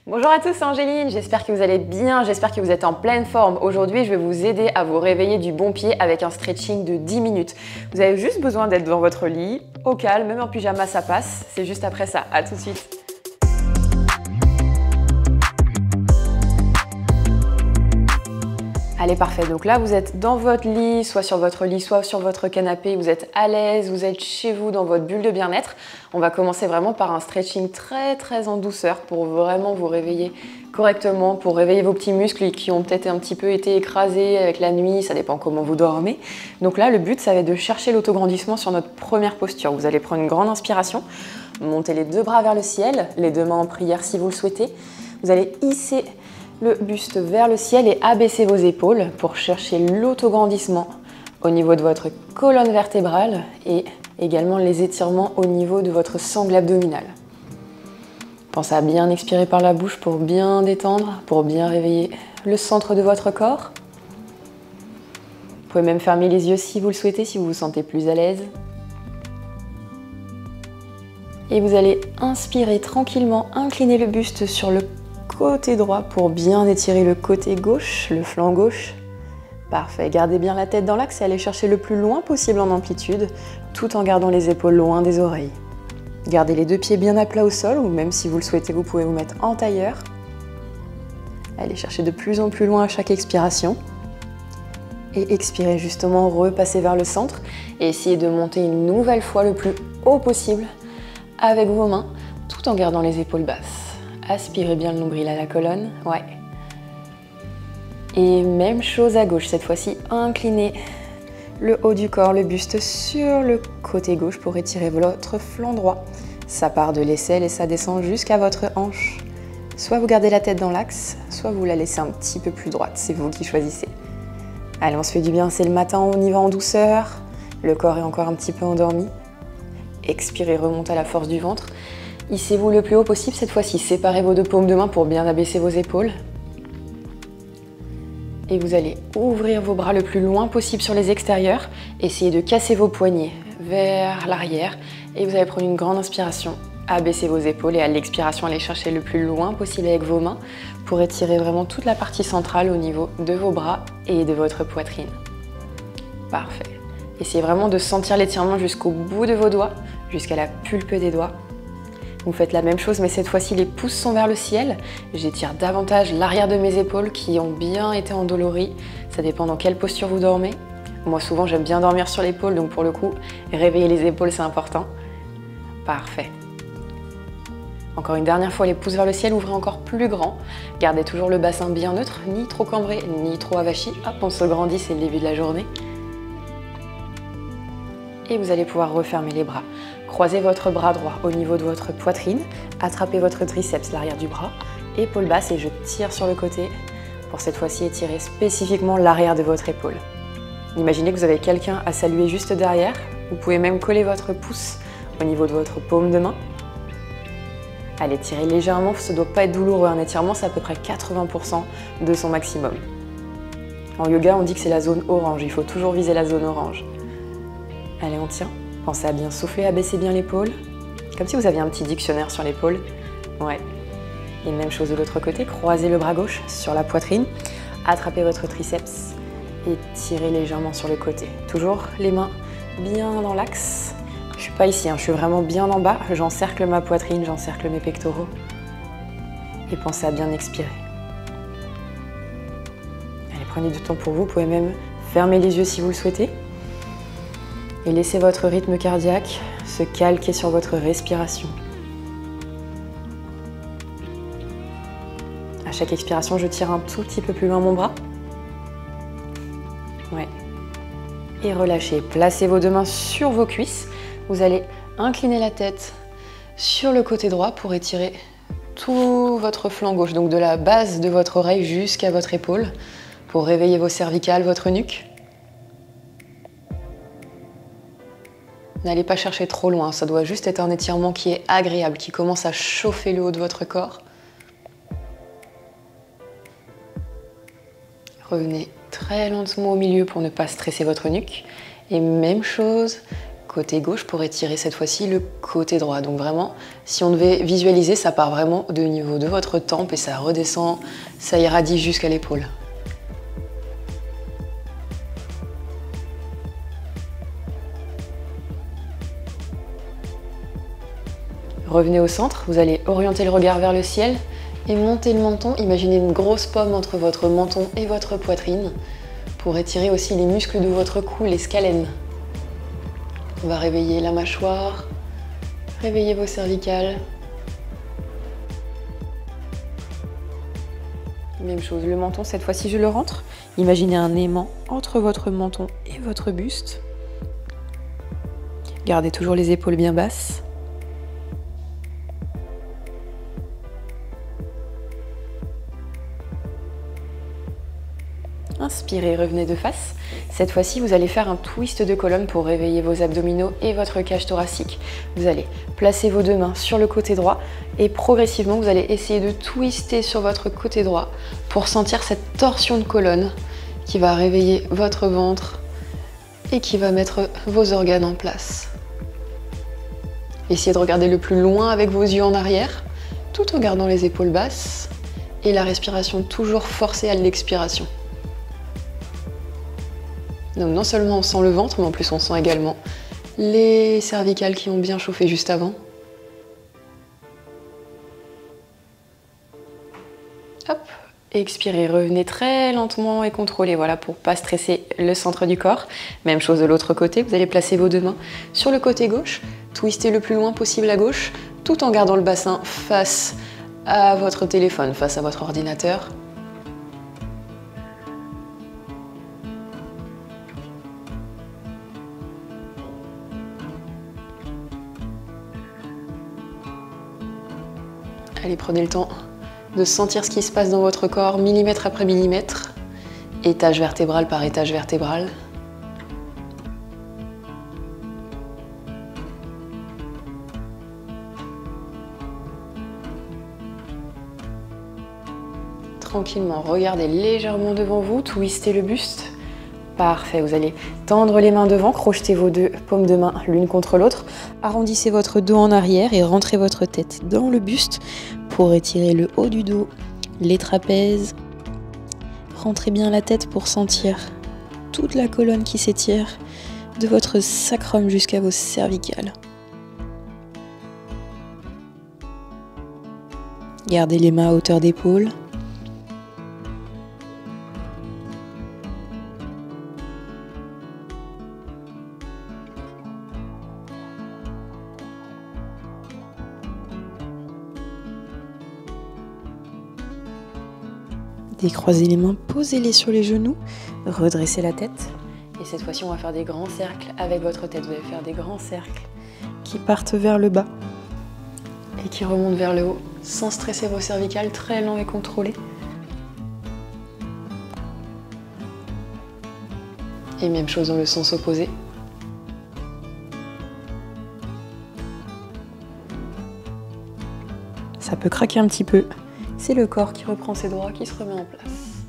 Bonjour à tous, c'est Angéline, j'espère que vous allez bien, j'espère que vous êtes en pleine forme. Aujourd'hui, je vais vous aider à vous réveiller du bon pied avec un stretching de 10 minutes. Vous avez juste besoin d'être dans votre lit, au calme, même en pyjama ça passe. C'est juste après ça, à tout de suite. Allez, parfait. Donc là, vous êtes dans votre lit, soit sur votre canapé. Vous êtes à l'aise, vous êtes chez vous, dans votre bulle de bien-être. On va commencer vraiment par un stretching très en douceur pour vraiment vous réveiller correctement, pour réveiller vos petits muscles qui ont peut-être un petit peu été écrasés avec la nuit. Ça dépend comment vous dormez. Donc là, le but, ça va être de chercher l'autograndissement sur notre première posture. Vous allez prendre une grande inspiration, monter les deux bras vers le ciel, les deux mains en prière si vous le souhaitez. Vous allez hisser le buste vers le ciel et abaisser vos épaules pour chercher l'autograndissement au niveau de votre colonne vertébrale et également les étirements au niveau de votre sangle abdominale. Pensez à bien expirer par la bouche pour bien détendre, pour bien réveiller le centre de votre corps. Vous pouvez même fermer les yeux si vous le souhaitez, si vous vous sentez plus à l'aise. Et vous allez inspirer tranquillement, incliner le buste sur le côté droit pour bien étirer le côté gauche, le flanc gauche. Parfait, gardez bien la tête dans l'axe et allez chercher le plus loin possible en amplitude, tout en gardant les épaules loin des oreilles. Gardez les deux pieds bien à plat au sol, ou même si vous le souhaitez, vous pouvez vous mettre en tailleur. Allez chercher de plus en plus loin à chaque expiration. Et expirez justement, repassez vers le centre et essayez de monter une nouvelle fois le plus haut possible avec vos mains, tout en gardant les épaules basses. Aspirez bien le nombril à la colonne, ouais. Et même chose à gauche, cette fois-ci, inclinez le haut du corps, le buste sur le côté gauche pour étirer votre flanc droit. Ça part de l'aisselle et ça descend jusqu'à votre hanche. Soit vous gardez la tête dans l'axe, soit vous la laissez un petit peu plus droite, c'est vous qui choisissez. Allez, on se fait du bien, c'est le matin, on y va en douceur. Le corps est encore un petit peu endormi. Expirez, remontez à la force du ventre. Hissez-vous le plus haut possible cette fois-ci. Séparez vos deux paumes de main pour bien abaisser vos épaules. Et vous allez ouvrir vos bras le plus loin possible sur les extérieurs. Essayez de casser vos poignets vers l'arrière. Et vous allez prendre une grande inspiration. Abaissez vos épaules et à l'expiration, allez chercher le plus loin possible avec vos mains pour étirer vraiment toute la partie centrale au niveau de vos bras et de votre poitrine. Parfait. Essayez vraiment de sentir l'étirement jusqu'au bout de vos doigts, jusqu'à la pulpe des doigts. Vous faites la même chose, mais cette fois-ci, les pouces sont vers le ciel. J'étire davantage l'arrière de mes épaules qui ont bien été endolories. Ça dépend dans quelle posture vous dormez. Moi, souvent, j'aime bien dormir sur l'épaule, donc pour le coup, réveiller les épaules, c'est important. Parfait. Encore une dernière fois, les pouces vers le ciel, ouvrez encore plus grand. Gardez toujours le bassin bien neutre, ni trop cambré, ni trop avachi. Hop, on se grandit, c'est le début de la journée. Et vous allez pouvoir refermer les bras. Croisez votre bras droit au niveau de votre poitrine, attrapez votre triceps, l'arrière du bras, épaule basse et je tire sur le côté pour cette fois-ci étirer spécifiquement l'arrière de votre épaule. Imaginez que vous avez quelqu'un à saluer juste derrière, vous pouvez même coller votre pouce au niveau de votre paume de main. Allez, tirez légèrement, ça ne doit pas être douloureux, un étirement c'est à peu près 80% de son maximum. En yoga on dit que c'est la zone orange, il faut toujours viser la zone orange. Allez, on tient. Pensez à bien souffler, à baisser bien l'épaule. Comme si vous aviez un petit dictionnaire sur l'épaule. Ouais. Et même chose de l'autre côté, croisez le bras gauche sur la poitrine. Attrapez votre triceps et tirez légèrement sur le côté. Toujours les mains bien dans l'axe. Je ne suis pas ici, je suis vraiment bien en bas. J'encercle ma poitrine, j'encercle mes pectoraux. Et pensez à bien expirer. Allez, prenez du temps pour vous. Vous pouvez même fermer les yeux si vous le souhaitez. Et laissez votre rythme cardiaque se calquer sur votre respiration. À chaque expiration, je tire un tout petit peu plus loin mon bras. Ouais. Et relâchez. Placez vos deux mains sur vos cuisses. Vous allez incliner la tête sur le côté droit pour étirer tout votre flanc gauche, donc de la base de votre oreille jusqu'à votre épaule, pour réveiller vos cervicales, votre nuque. N'allez pas chercher trop loin, ça doit juste être un étirement qui est agréable, qui commence à chauffer le haut de votre corps. Revenez très lentement au milieu pour ne pas stresser votre nuque. Et même chose côté gauche pour étirer cette fois-ci le côté droit. Donc vraiment, si on devait visualiser, ça part vraiment de niveau de votre tempe et ça redescend, ça irradie jusqu'à l'épaule. Revenez au centre, vous allez orienter le regard vers le ciel et monter le menton. Imaginez une grosse pomme entre votre menton et votre poitrine pour étirer aussi les muscles de votre cou, les scalènes. On va réveiller la mâchoire, réveiller vos cervicales. Même chose, le menton, cette fois-ci je le rentre. Imaginez un aimant entre votre menton et votre buste. Gardez toujours les épaules bien basses. Inspirez, revenez de face. Cette fois-ci, vous allez faire un twist de colonne pour réveiller vos abdominaux et votre cage thoracique. Vous allez placer vos deux mains sur le côté droit et progressivement, vous allez essayer de twister sur votre côté droit pour sentir cette torsion de colonne qui va réveiller votre ventre et qui va mettre vos organes en place. Essayez de regarder le plus loin avec vos yeux en arrière, tout en gardant les épaules basses et la respiration toujours forcée à l'expiration. Donc non seulement on sent le ventre, mais en plus on sent également les cervicales qui ont bien chauffé juste avant. Hop, expirez, revenez très lentement et contrôlez, voilà, pour ne pas stresser le centre du corps. Même chose de l'autre côté, vous allez placer vos deux mains sur le côté gauche, twistez le plus loin possible à gauche, tout en gardant le bassin face à votre téléphone, face à votre ordinateur. Allez, prenez le temps de sentir ce qui se passe dans votre corps, millimètre après millimètre, étage vertébral par étage vertébral. Tranquillement, regardez légèrement devant vous, twistez le buste. Parfait, vous allez tendre les mains devant, crochetez vos deux paumes de main l'une contre l'autre, arrondissez votre dos en arrière et rentrez votre tête dans le buste pour étirer le haut du dos, les trapèzes. Rentrez bien la tête pour sentir toute la colonne qui s'étire de votre sacrum jusqu'à vos cervicales. Gardez les mains à hauteur d'épaule. Décroisez les mains, posez-les sur les genoux, redressez la tête. Et cette fois-ci, on va faire des grands cercles avec votre tête. Vous allez faire des grands cercles qui partent vers le bas et qui remontent vers le haut, sans stresser vos cervicales, très lent et contrôlé. Et même chose dans le sens opposé. Ça peut craquer un petit peu. C'est le corps qui reprend ses droits, qui se remet en place.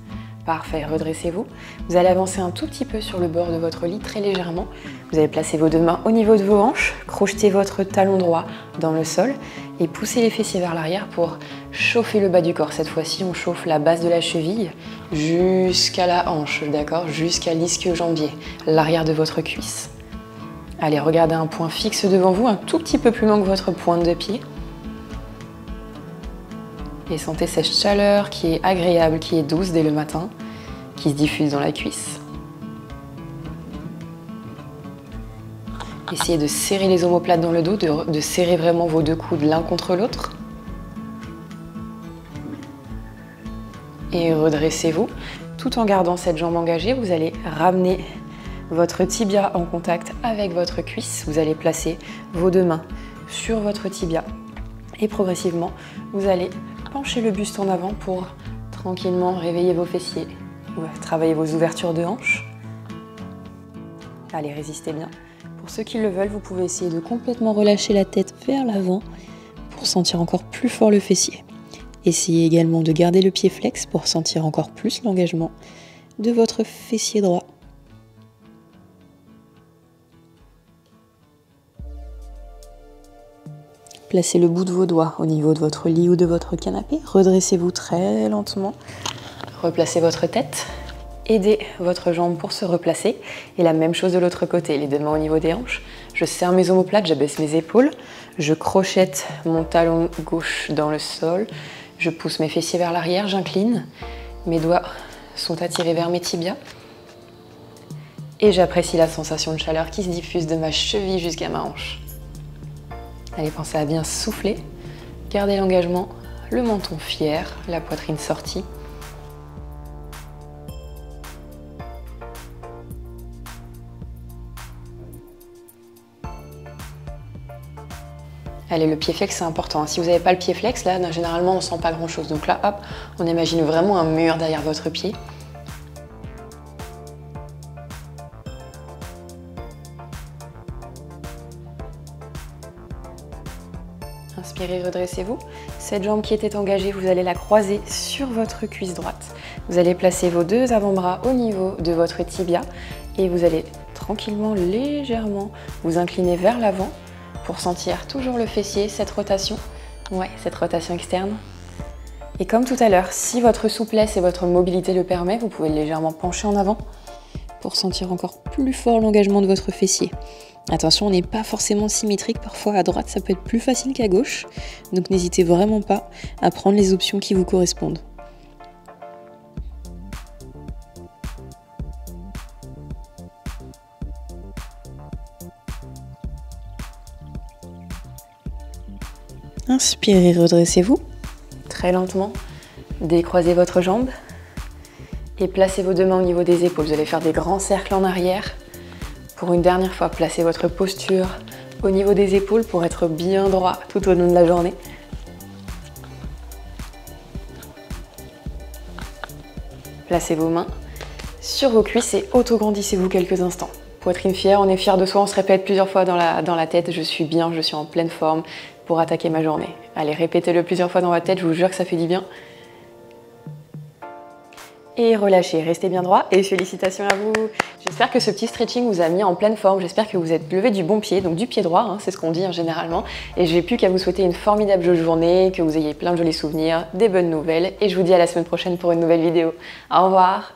Parfait, redressez-vous. Vous allez avancer un tout petit peu sur le bord de votre lit, très légèrement. Vous allez placer vos deux mains au niveau de vos hanches, crocheter votre talon droit dans le sol et pousser les fessiers vers l'arrière pour chauffer le bas du corps. Cette fois-ci, on chauffe la base de la cheville jusqu'à la hanche, d'accord, jusqu'à l'ischio-jambier, l'arrière de votre cuisse. Allez, regardez un point fixe devant vous, un tout petit peu plus long que votre pointe de pied. Et sentez cette chaleur qui est agréable, qui est douce dès le matin, qui se diffuse dans la cuisse. Essayez de serrer les omoplates dans le dos, de serrer vraiment vos deux coudes l'un contre l'autre. Et redressez-vous. Tout en gardant cette jambe engagée, vous allez ramener votre tibia en contact avec votre cuisse. Vous allez placer vos deux mains sur votre tibia. Et progressivement, vous allez penchez le buste en avant pour tranquillement réveiller vos fessiers, travailler vos ouvertures de hanches. Allez, résistez bien. Pour ceux qui le veulent, vous pouvez essayer de complètement relâcher la tête vers l'avant pour sentir encore plus fort le fessier. Essayez également de garder le pied flex pour sentir encore plus l'engagement de votre fessier droit. Placez le bout de vos doigts au niveau de votre lit ou de votre canapé. Redressez-vous très lentement. Replacez votre tête. Aidez votre jambe pour se replacer. Et la même chose de l'autre côté, les deux mains au niveau des hanches. Je serre mes omoplates, j'abaisse mes épaules. Je crochette mon talon gauche dans le sol. Je pousse mes fessiers vers l'arrière, j'incline. Mes doigts sont attirés vers mes tibias. Et j'apprécie la sensation de chaleur qui se diffuse de ma cheville jusqu'à ma hanche. Allez, pensez à bien souffler. Gardez l'engagement, le menton fier, la poitrine sortie. Allez, le pied flex, c'est important. Si vous n'avez pas le pied flex, là, généralement, on ne sent pas grand-chose. Donc là, hop, on imagine vraiment un mur derrière votre pied. Inspirez, redressez-vous. Cette jambe qui était engagée, vous allez la croiser sur votre cuisse droite. Vous allez placer vos deux avant-bras au niveau de votre tibia et vous allez tranquillement, légèrement vous incliner vers l'avant pour sentir toujours le fessier, cette rotation. Ouais, cette rotation externe. Et comme tout à l'heure, si votre souplesse et votre mobilité le permet, vous pouvez légèrement pencher en avant pour sentir encore plus fort l'engagement de votre fessier. Attention, on n'est pas forcément symétrique, parfois à droite ça peut être plus facile qu'à gauche, donc n'hésitez vraiment pas à prendre les options qui vous correspondent. Inspirez, redressez-vous, très lentement, décroisez votre jambe et placez vos deux mains au niveau des épaules. Vous allez faire des grands cercles en arrière. Pour une dernière fois, placez votre posture au niveau des épaules pour être bien droit tout au long de la journée. Placez vos mains sur vos cuisses et auto-grandissez-vous quelques instants. Poitrine fière, on est fier de soi, on se répète plusieurs fois dans la tête, je suis bien, je suis en pleine forme pour attaquer ma journée. Allez, répétez-le plusieurs fois dans votre tête, je vous jure que ça fait du bien. Et relâchez, restez bien droit et félicitations à vous. J'espère que ce petit stretching vous a mis en pleine forme, j'espère que vous êtes levé du bon pied, donc du pied droit, hein, c'est ce qu'on dit généralement. Et j'ai plus qu'à vous souhaiter une formidable journée, que vous ayez plein de jolis souvenirs, des bonnes nouvelles, et je vous dis à la semaine prochaine pour une nouvelle vidéo. Au revoir.